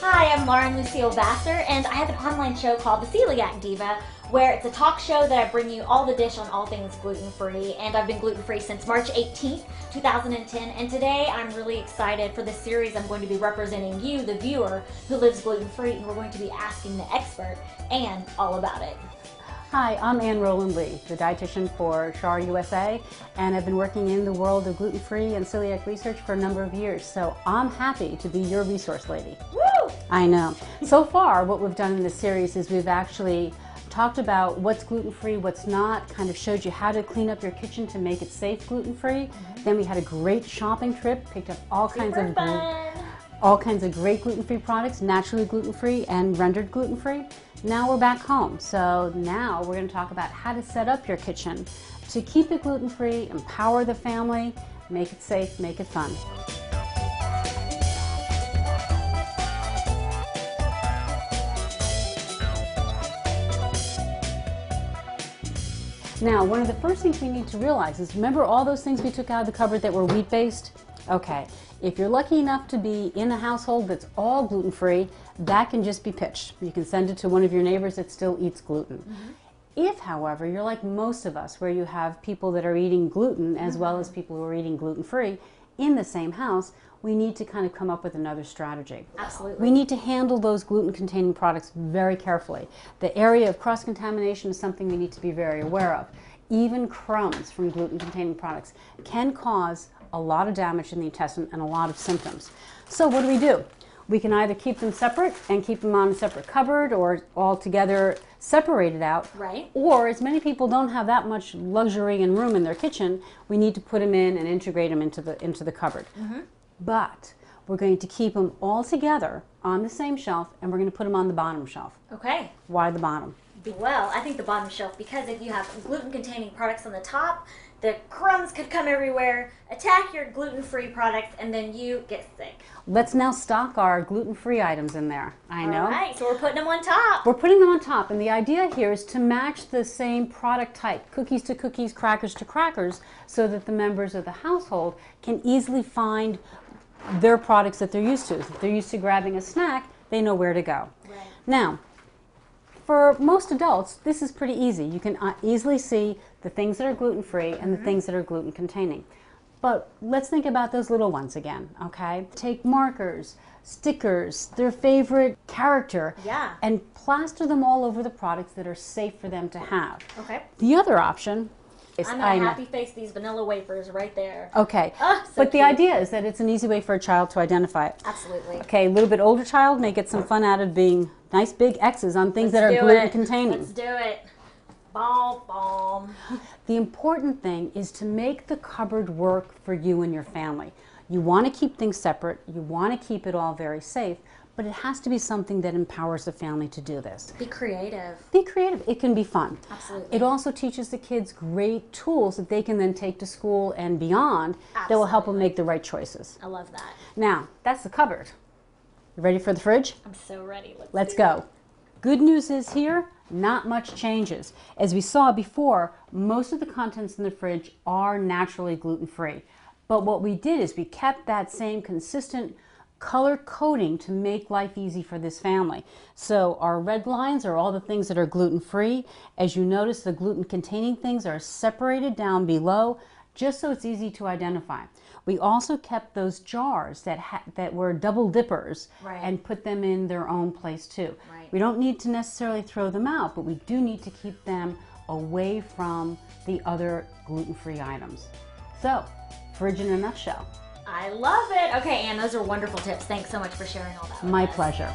Hi, I'm Lauren Lucille Vassar, and I have an online show called The Celiac Diva, where it's a talk show that I bring you all the dish on all things gluten-free, and I've been gluten-free since March 18th, 2010, and today I'm really excited for this series. I'm going to be representing you, the viewer, who lives gluten-free, and we're going to be asking the expert, Anne, all about it. Hi, I'm Anne Rowland Lee, the dietitian for Schar USA, and I've been working in the world of gluten-free and celiac research for a number of years, so I'm happy to be your resource lady. Woo! I know. So far, what we've done in this series is we've actually talked about what's gluten-free, what's not, kind of showed you how to clean up your kitchen to make it safe gluten-free. Then we had a great shopping trip, picked up all kinds of great gluten-free products, naturally gluten-free and rendered gluten-free. Now we're back home, so now we're going to talk about how to set up your kitchen to keep it gluten-free, empower the family, make it safe, make it fun. Now, one of the first things we need to realize is, remember all those things we took out of the cupboard that were wheat-based? Okay, if you're lucky enough to be in a household that's all gluten-free, that can just be pitched. You can send it to one of your neighbors that still eats gluten. If, however, you're like most of us, where you have people that are eating gluten as well as people who are eating gluten-free in the same house, we need to kind of come up with another strategy. Absolutely. We need to handle those gluten-containing products very carefully. The area of cross-contamination is something we need to be very aware of. Even crumbs from gluten-containing products can cause a lot of damage in the intestine and a lot of symptoms. So what do? We can either keep them separate and keep them on a separate cupboard, or all together separated out. Right. Or, as many people don't have that much luxury and room in their kitchen, we need to put them in and integrate them into the cupboard. But we're going to keep them all together on the same shelf, and we're going to put them on the bottom shelf. Okay. Why the bottom? Well, I think the bottom shelf, because if you have gluten-containing products on the top, the crumbs could come everywhere, attack your gluten-free products, and then you get sick. Let's now stock our gluten-free items in there. I know. All right, so we're putting them on top. We're putting them on top, and the idea here is to match the same product type, cookies to cookies, crackers to crackers, so that the members of the household can easily find their products that they're used to. If they're used to grabbing a snack, they know where to go. Right. Now, for most adults, this is pretty easy. You can easily see the things that are gluten-free and the things that are gluten-containing. But let's think about those little ones again, okay? Take markers, stickers, their favorite character, and plaster them all over the products that are safe for them to have. Okay. The other option is... I'm going to happy face these vanilla wafers right there. Okay. Oh, so but cute. the idea is that it's an easy way for a child to identify it. Absolutely. Okay, a little bit older child may get some fun out of being nice big X's on things that are gluten-containing. Let's do it. Bomb, bomb. The important thing is to make the cupboard work for you and your family. You want to keep things separate, you want to keep it all very safe, but it has to be something that empowers the family to do this. Be creative. Be creative. It can be fun. Absolutely. It also teaches the kids great tools that they can then take to school and beyond that will help them make the right choices. I love that. Now, that's the cupboard. You ready for the fridge? I'm so ready. Let's go. Good news is here, not much changes. As we saw before, most of the contents in the fridge are naturally gluten-free. But what we did is we kept that same consistent color coding to make life easy for this family. So our red lines are all the things that are gluten-free. As you notice, the gluten-containing things are separated down below, just so it's easy to identify. We also kept those jars that were double dippers and put them in their own place too. We don't need to necessarily throw them out, but we do need to keep them away from the other gluten-free items. So, fridge in a nutshell. I love it. Okay, Anne, those are wonderful tips. Thanks so much for sharing all that with My us. pleasure.